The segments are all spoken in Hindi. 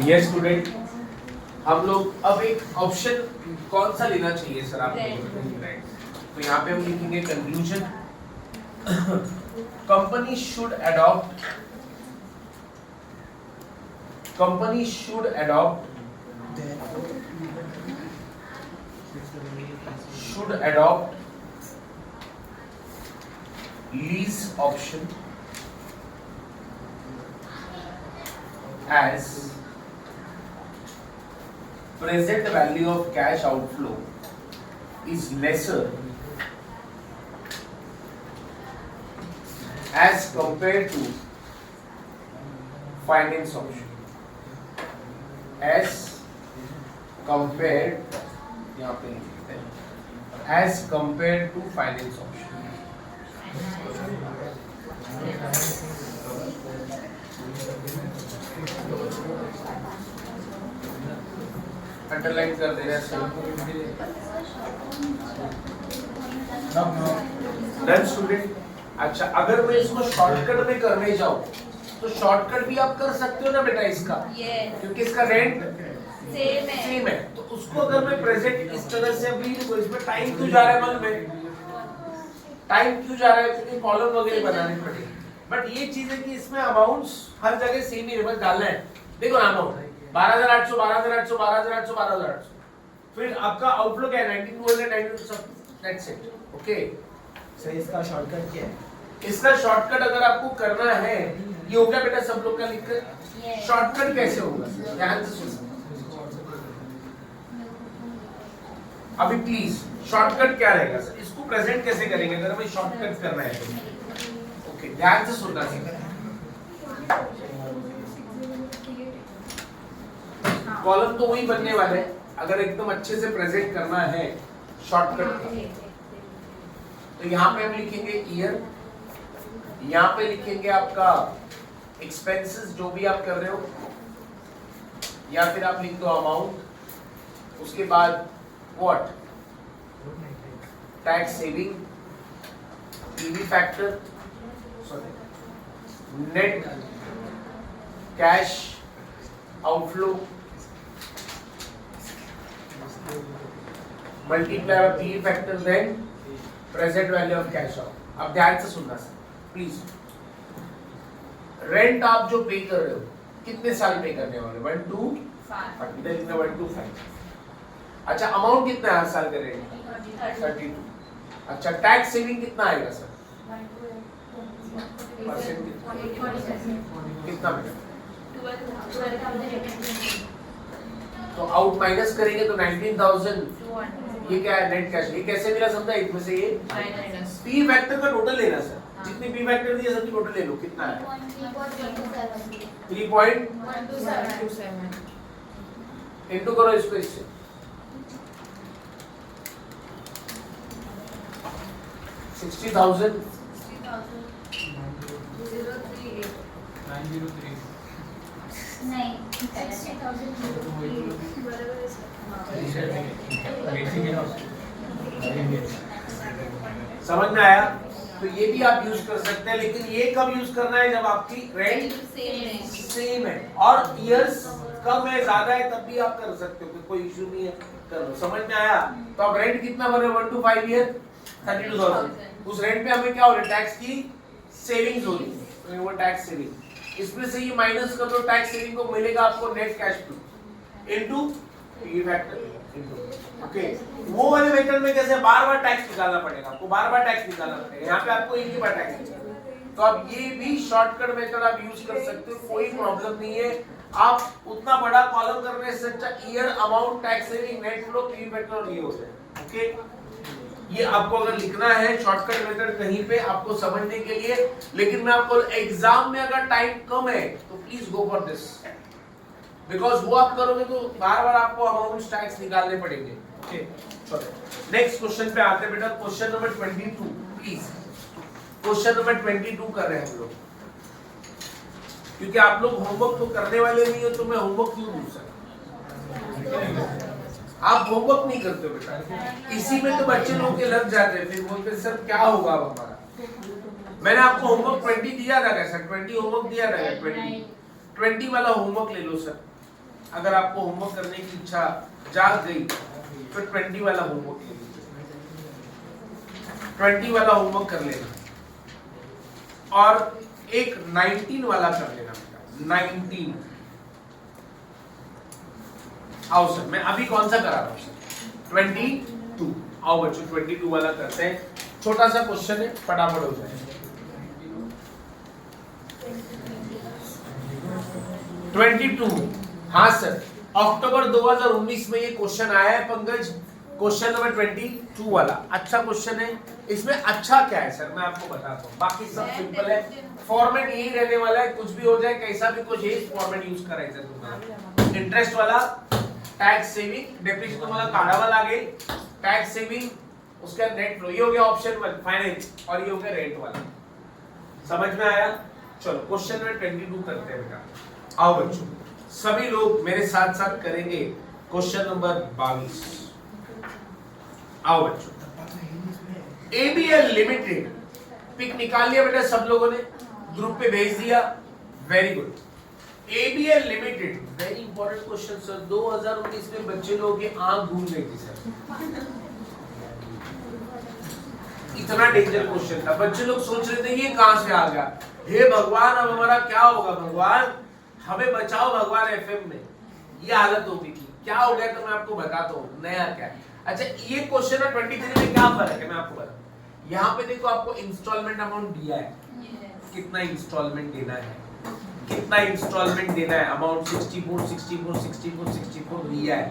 यस स्टूडेंट, हम लोग अब एक ऑप्शन कौन सा लेना चाहिए सर आपको? तो यहाँ पे हम लिखेंगे conclusion, company should adopt lease option as present value of cash outflow is lesser as compared to finance option, as compared, यहाँ पे लिखते हैं, as compared to finance option. Underline कर देना सर। Done student. अच्छा, अगर मैं इसको शॉर्टकट में करने जाऊं तो शॉर्टकट भी आप कर सकते हो ना बेटा इसका, क्योंकि इसका रेंट सेम है। तो उसको अगर मैं प्रेजेंट इस तरह से अभी तो इसमें टाइम क्यों जा रहा है मन में, टाइम क्यों जा रहा है, क्योंकि कॉलम वगैरह बनाने पड़ेंगे। बट ये चीज है कि इसमें अमाउंट्स हर जगह सेम ही बस डालना है। देखो ना अमाउंट 12,800 12,800 12,800 12,800, फिर आपका आउटलुक है 19,292 सब, दैट्स इट। ओके सर इसका शॉर्टकट क्या है? इसका शॉर्टकट अगर आपको करना है, ये हो गया बेटा सब लोग का लिखकर। शॉर्टकट कैसे होगा ध्यान से सुनो अभी प्लीज। शॉर्टकट क्या रहेगा सर, इसको प्रेजेंट कैसे करेंगे अगर हमें शॉर्टकट करना है तो? ओके ध्यान से सुनना सीखना। कॉलम तो वही बनने वाले हैं अगर एकदम अच्छे से प्रेजेंट करना है शॉर्टकट। तो यहाँ पे हम लिखेंगे ईयर, यहाँ पे लिखेंगे आपका एक्सपेंसेस जो भी आप कर रहे हो, या फिर आप लिख दो अमाउंट, उसके बाद what, tax saving, PV factor, net cash outflow, multiply by PV factor, then present value of cash out. अब ध्यान से सुनना सर प्लीज। रेंट आप जो पे कर रहे हो कितने साल पे करने वाले? 1 to 5। अच्छा, अमाउंट कितना है हर साल का रेंट? 32। अच्छा, टैक्स सेविंग कितना आएगा सर? परसेंट कितना बेटा? तो आउट माइनस करेंगे तो 19,000। ये क्या है? Net cash. ये कैसे मिला समझा? इसमें से ये पी फैक्टर का टोटल लेना सर, जितनी पी फैक्टर दी है सबकी टोटल ले लो। कितना है? 3.127 इनटू करो इसको इससे। 60,000 समझ में आया? तो ये भी आप यूज कर सकते हैं, लेकिन ये कब यूज करना है? जब आपकी रेंट सेम है और ईयर्स कम है ज्यादा है, तब भी आप कर सकते हो, कोई इशू नहीं है, कर लो। समझ में आया? तो अब रेंट कितना भर रहे हो? 1 to 5 ईयर 32,000। उस रेंट पे हमें क्या हो रहा है? टैक्स की सेविंग्स हो रही है, तो वो टैक्स सेविंग, इसमें से ये माइनस कर दो, टैक्स सेविंग को मिलेगा आपको net cash flow into P factor into. Okay, वो वाले मेथड में कैसे बार बार टैक्स निकालना पड़ेगा आपको, बार बार टैक्स निकालना पड़ेगा। यहाँ पे आपको एक ही बार टैक्स निकालना। तो अब ये भी शॉर्टकट मेथड आप यूज कर सकते हो, कोई प्रॉब्लम नहीं है। आप उतना बड़ा कॉलम करने से अच्छा year, amount, tax saving, net flow, P factor और ये हो जाए। ओके, ये आपको अगर लिखना है शॉर्टकट मेथड कहीं पे आपको समझने के लिए, लेकिन मैं आपको एग्जाम में अगर टाइम कम है तो please go for this, because वो आप करोगे तो बार बार आपको अमाउंट टैक्स निकालने पड़ेंगे। ओके, चलो नेक्स्ट क्वेश्चन पे आते हैं बेटा। Question number 22 please. Question number 22 कर रहे हैं हम लोग, क्योंकि आप लोग होमवर्क तो करने वाले नहीं हो तो मैं होमवर्क क्यों दूं सर? आप होमवर्क नहीं करते हो बेटा, इसी में तो बच्चे लोग के लग जाते हैं, फिर बोलते सर क्या होगा अब हमारा। मैंने आपको होमवर्क 20 दिया था क्या सर? 20 होमवर्क दिया था क्या? 20 वाला होमवर्क ले लो सर। अगर आपको होमवर्क करने की इच्छा जाग गई तो 20 वाला होमवर्क ले लीजिए, 20 वाला होमवर्क कर लेना और एक 19 वाला कर लेना बेटा, 19। आओ सर, मैं अभी कौन सा करा रहा हूं सर? 22। आओ बच्चों 22 वाला करते हैं, छोटा सा क्वेश्चन है, फटाफट हो जाएगा। 22। हाँ सर, अक्टूबर 2019 में ये क्वेश्चन आया है पंकज, क्वेश्चन नंबर 22 वाला। अच्छा क्वेश्चन है, इसमें अच्छा क्या है सर मैं आपको बताता हूँ, बाकी सब सिंपल है, फॉर्मेट यही रहने वाला है, कुछ भी हो जाए कैसा भी कुछ यही फॉर्मेट यूज करायचं तुम्हाला। इंटरेस्ट वाला, टैक्स सेविंग, डेप्रिसिएशन तुम्हाला काढावा लागेल, टैक्स सेविंग, उसका नेट फ्लो, ये हो गया ऑप्शन 1 फाइनेंस, और ये हो गया रेंट वाला। समझ में आया? चलो क्वेश्चन नंबर 22 करते हैं बेटा। आओ बच्चों, सभी लोग मेरे साथ साथ करेंगे क्वेश्चन नंबर 22। आओ बच्चों, ABL लिमिटेड, पिक निकाल लिया बेटा सब लोगों ने, ग्रुप पे भेज दिया, very good. ABL limited, very important question sir, 2019 में बच्चे लोगों की आंख घूम गई थी सर, इतना डेंजर क्वेश्चन था, बच्चे लोग सोच रहे थे ये कहां से आ गया, हे भगवान अब हमारा क्या होगा, भगवान हमें बचाओ भगवान, FM में ये हालत होती थी। क्या हो गया तो मैं आपको बताता हूँ, नया क्या है। अच्छा ये क्वेश्चन है 23 में क्या फर्क है मैं आपको बताऊँ। यहाँ पे देखो आपको इंस्टॉलमेंट अमाउंट दिया है, कितना इंस्टॉलमेंट देना है, कितना इंस्टॉलमेंट देना है, अमाउंट 64 64 64 64 दिया है।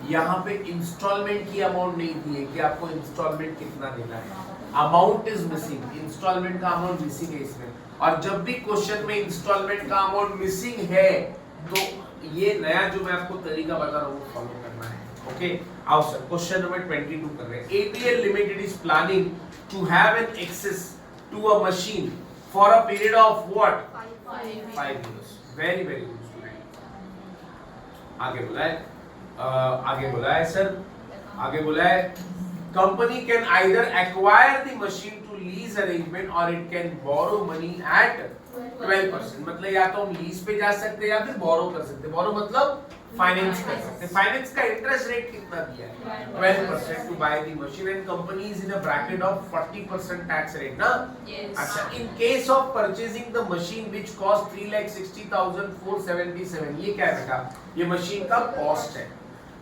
यहाँ पे इंस्टॉलमेंट की अमाउंट नहीं दी है कि आपको इंस्टॉलमेंट कितना देना है, अमाउंट इज मिसिंग, इंस्टॉलमेंट का अमाउंट मिसिंग है इसमें। और जब भी क्वेश्चन में इंस्टॉलमेंट का अमाउंट मिसिंग है तो ये नया जो मैं आपको तरीका बता रहा हूँ वो फॉलो करना है। ओके आओ सर, क्वेश्चन नंबर 22 कर रहे हैं। ABL limited is planning to have an access to a machine for a period of what 5 years। Very very good student. आगे बोला है, आगे बोला है सर, आगे बोला है company can either acquire the machine to lease arrangement और it can borrow money at 12%। मतलब या तो हम लीज पे जा सकते हैं या फिर बोरो कर सकते हैं, बोरो मतलब फाइनेंस कर सकते हैं। फाइनेंस का इंटरेस्ट रेट कितना दिया है 12% to buy the machine and company is in a bracket ऑफ 40% टैक्स रेट ना। अच्छा in case of purchasing the machine which cost 3,60,477, ये क्या है बेटा, ये मशीन का कॉस्ट है।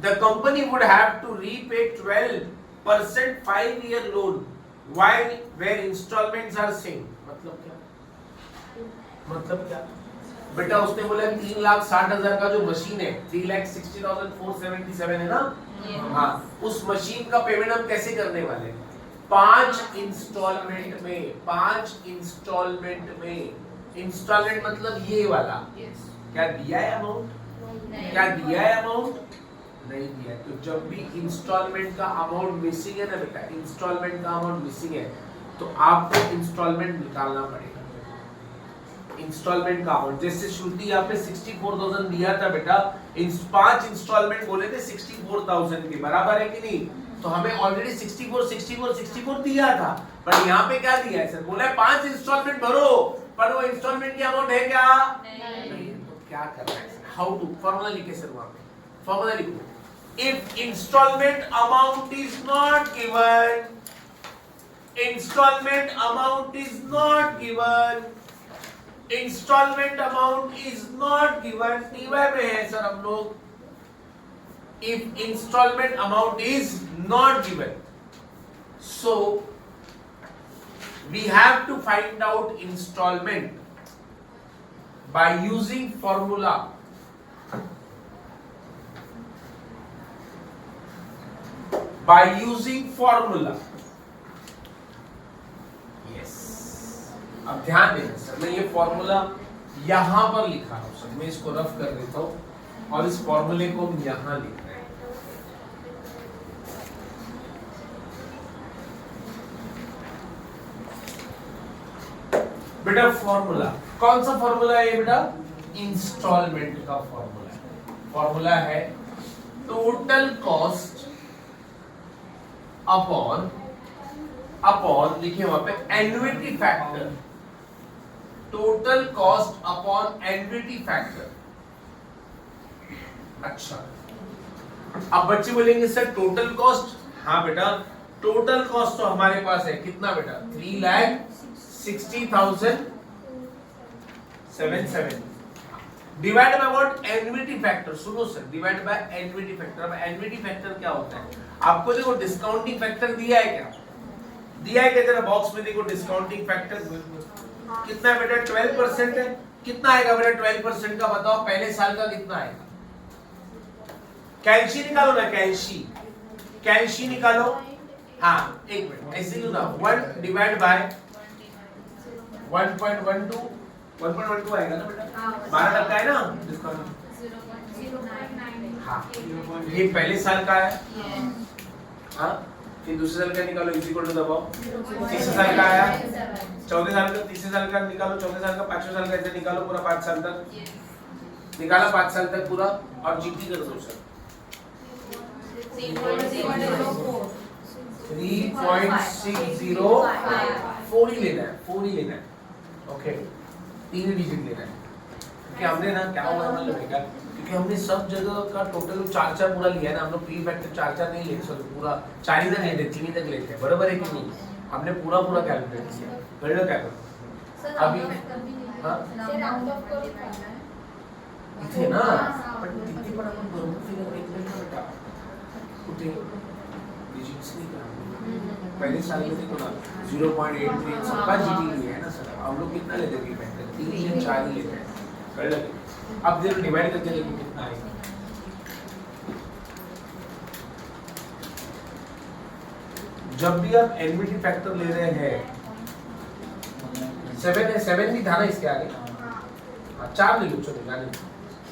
The company would have to repay 12% 5-year loan while where installments are same। मतलब क्या, मतलब क्या बेटा, उसने बोला 3,60,000 का जो मशीन है 3,60,477 है ना, हाँ उस मशीन का पेमेंट हम कैसे करने वाले हैं, 5 इंस्टॉलमेंट में, 5 इंस्टॉलमेंट में। इंस्टॉलमेंट मतलब ये वाला, क्या दिया है अमाउंट, क्या दिया है अमाउंट, नहीं दिया। तो जब भी इंस्टॉलमेंट का अमाउंट मिसिंग है ना बेटा, इंस्टॉलमेंट का अमाउंट मिसिंग है तो आपको इंस्टॉलमेंट निकालना पड़ेगा, इंस्टॉलमेंट का अमाउंट। जैसे श्रुति यहाँ पे 64,000 दिया था बेटा, 5 इंस्टॉलमेंट बोले थे 64,000 के बराबर है कि नहीं, तो हमें ऑलरेडी 64 64 64 दिया था, पर यहाँ पे क्या दिया है सर, बोला है 5 इंस्टॉलमेंट भरो, पर वो इंस्टॉलमेंट की अमाउंट है क्या, नहीं। तो क्या करना है, हाउ टू, फॉर्मूला लिखे सर वहां पे, फॉर्मूला लिखो, if installment amount is not given, installment amount is not given, installment amount is not given, TY में है सर हम लोग, if installment amount is not given, so we have to find out installment by using formula, by using formula। yes, अब ध्यान देना सर, मैं ये फॉर्मूला यहां पर लिखा हूं सर, मैं इसको रफ कर देता हूं और इस फॉर्मूले को हम यहां लिख रहे हैं। बेटा फॉर्मूला कौन सा फॉर्मूला है बेटा, इंस्टॉलमेंट का फॉर्मूला है। फॉर्मूला है टोटल कॉस्ट अपॉन लिखे वहां पे annuity factor, total cost upon annuity factor. अच्छा, अब बच्चे बोलेंगे सर टोटल कॉस्ट, हाँ बेटा टोटल कॉस्ट तो हमारे पास है कितना बेटा 3,60,077 divide by what annuity factor. सुनो sir, divide by annuity factor. अब एन्युटी फैक्टर क्या होता है आपको देखो, डिस्काउंटिंग फैक्टर दिया है क्या, दिया है क्या जरा बॉक्स में देखो, डिस्काउंटिंग फैक्टर कितना है बेटा 12% है। कितना आएगा बेटा 12% का बताओ, पहले साल का कितना आएगा, कैल्शी निकालो ना, कैल्शी निकालो। हाँ एक मिनट ऐसे ही ना, 1 डिवाइड बाय 1.12 आएगा ना बेटा, 12% है ना डिस्काउंट। हाँ ये पहले साल का है, हाँ फिर दूसरे साल का निकालो, इसी को दबाओ, तीसरे साल का आया, चौथे साल का, तीसरे साल का निकालो, चौथे साल का, पांचवें साल का, ऐसे निकालो पूरा 5 साल तक निकाला, 5 साल तक पूरा, और जीटी कर दो सर 3.604 ही लेना है, 4 ही लेना है, ओके 3 डिजिट लेना है, क्योंकि हमने ना क्या हुआ मतलब बेटा, क्योंकि हमने सब जगह का टोटल 4 पूरा लिया है ना, हम लोग पी फैक्टर 4 नहीं लेते, सर पूरा 4 ही तक लेते, 3 ही तक लेते हैं, बराबर है कि नहीं, हमने पूरा कैलकुलेट किया, बराबर क्या करो अभी, हाँ इथे ना पण किती पण आपण बरोबर फिगर घेतले ना बेटा, कुठे डिजिट्स नहीं करना, पहले साल में देखो ना 0.83 सबका जीटी लिया है ना सर, हम लोग कितना लेते हैं फैक्टर 3 या 4 ही लेते हैं, कर लगे। अब जरा डिवाइड करके देखो कितना आएगा, जब भी आप एन्युटी फैक्टर ले रहे हैं 7 है, 7 भी था ना इसके आगे, हाँ 4 ले लो, चलो जाने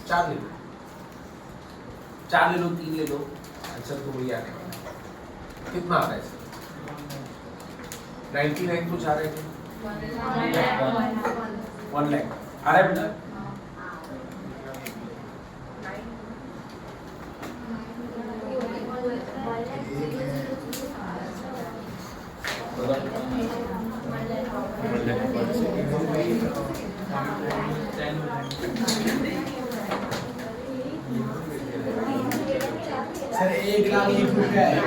4 ले लो, 4 ले लो, 3 ले लो, आंसर तो वही आने वाला है। कितना आ रहा है 99 कुछ आ रहा है, 1 लाख आ रहा है बेटा, सर 1,01,000 रुपया है।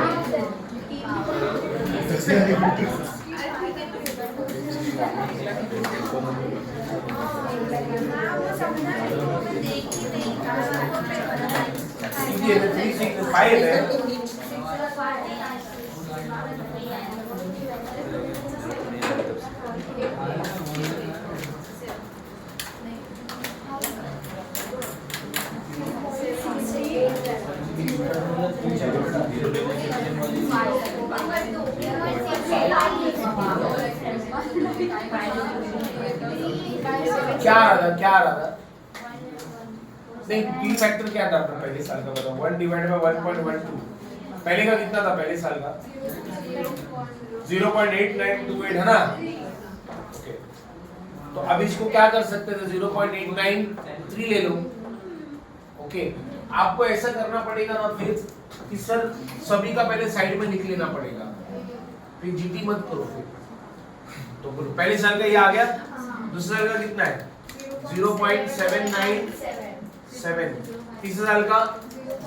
ये 365 है, क्या आ रहा था नहीं, पी फैक्टर क्या था आपका पहले साल का बताओ, 1 डिवाइड बाय 1.12, पहले का कितना था पहले साल का 0.8928 है ना, ओके तो अब इसको क्या कर सकते थे 0.893 ले लो, ओके आपको ऐसा करना पड़ेगा ना फिर कि सर सभी का पहले साइड में लिख लेना पड़ेगा, फिर जीटी मत करो फिर, तो पहले साल का ये आ गया, दूसरे साल का कितना है 0.797, तीसरे साल का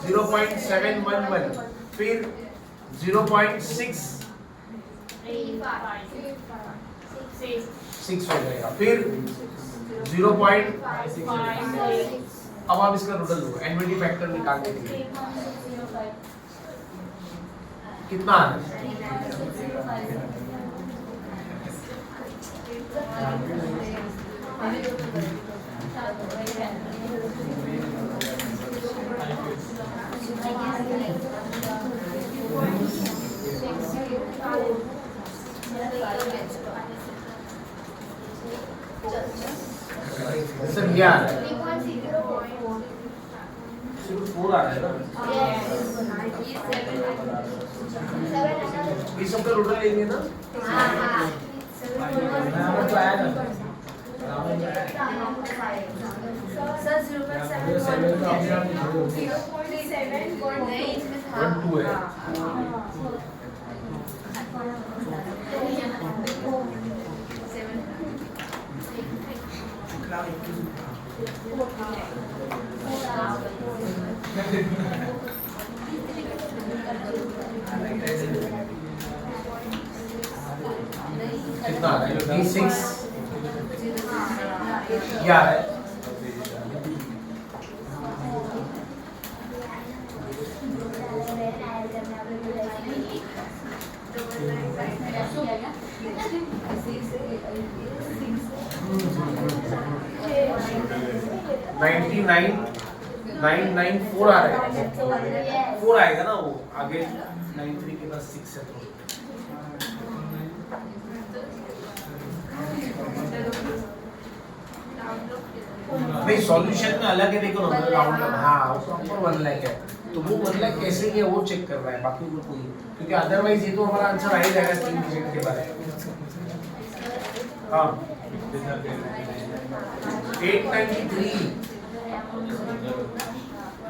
0.711, फिर 0.6 हो जाएगा, फिर 0. अब आप इसका टोटल लो, एन्युटी फैक्टर निकालने के लिए कितना आ रहा है, सर ये आ रहा है 4 आ रहा है ना, ये सब का टोटल लेंगे ना, तो आया ना सर 0.7 है, कितना आ रहा है? D6 क्या है? नाइनटी नाइन 994 आ रहा है, 4 आएगा ना वो आगे 93 के पास 6 है तो नहीं सॉल्यूशन में अलग है, देखो ना राउंड हाँ प्रॉपर 1 लाख है तो वो 1 लाख कैसे है वो चेक कर रहा है, बाकी को कोई, क्योंकि अदरवाइज ये तो हमारा आंसर आ ही जाएगा 3 डिजिट के बारे में। हाँ 893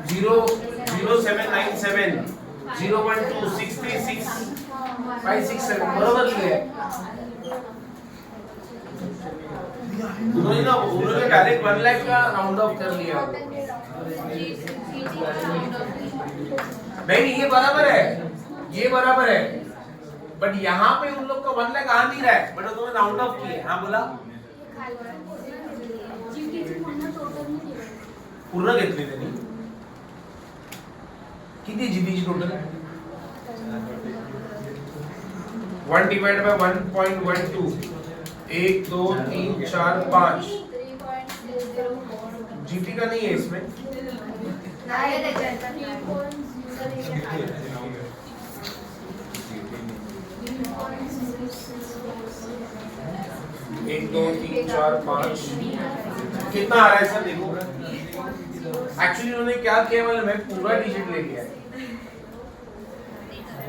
0797 012 636 567 बरोबर लिया उन्होंने डायरेक्ट 1 लाख का राउंड ऑफ कर लिया। नहीं ये बराबर है, ये बराबर है, बट यहाँ पे उन लोग का 1 लाख आ नहीं रहा है, बट उन्होंने राउंड ऑफ किए। हाँ बोला पूर्ण घेतले त्यांनी किती जीबीची टोटल 1 डिवाइड बाय 1.12 1 2 3 4 5 जीबी का नहीं है इसमें एक दो तीन चार पाँच कितना आ रहा है सर देखो। एक्चुअली उन्होंने क्या किया मतलब मैं पूरा डिजिट ले लिया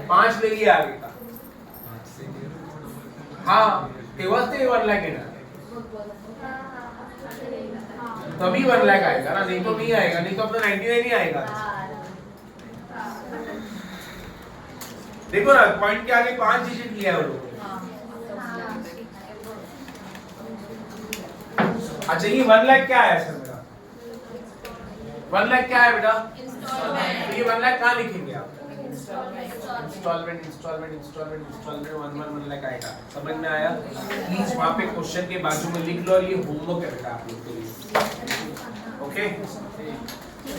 5 ले लिया आगे का। हाँ तेव्हाच ते 1 लाख येणार तभी 1 लाख आएगा ना, नहीं तो नहीं आएगा, नहीं तो अपना 99 ही आएगा। देखो ना पॉइंट के आगे 5 डिजिट लिया है वो लोग। अच्छा ये 1 लाख क्या है सर मेरा 1 लाख क्या है बेटा? ये 1 लाख कहाँ लिखेंगे आप? Installment installment installment installment 1 lakh आएगा। समझ में आया? प्लीज वहाँ पे क्वेश्चन के बाजू में लिख लो और ये होमवर्क है बेटा आप लोग के लिए। ओके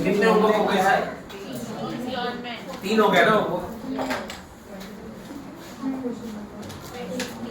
कितने होमवर्क हो गए सर? 3 हो गए ना होमवर्क।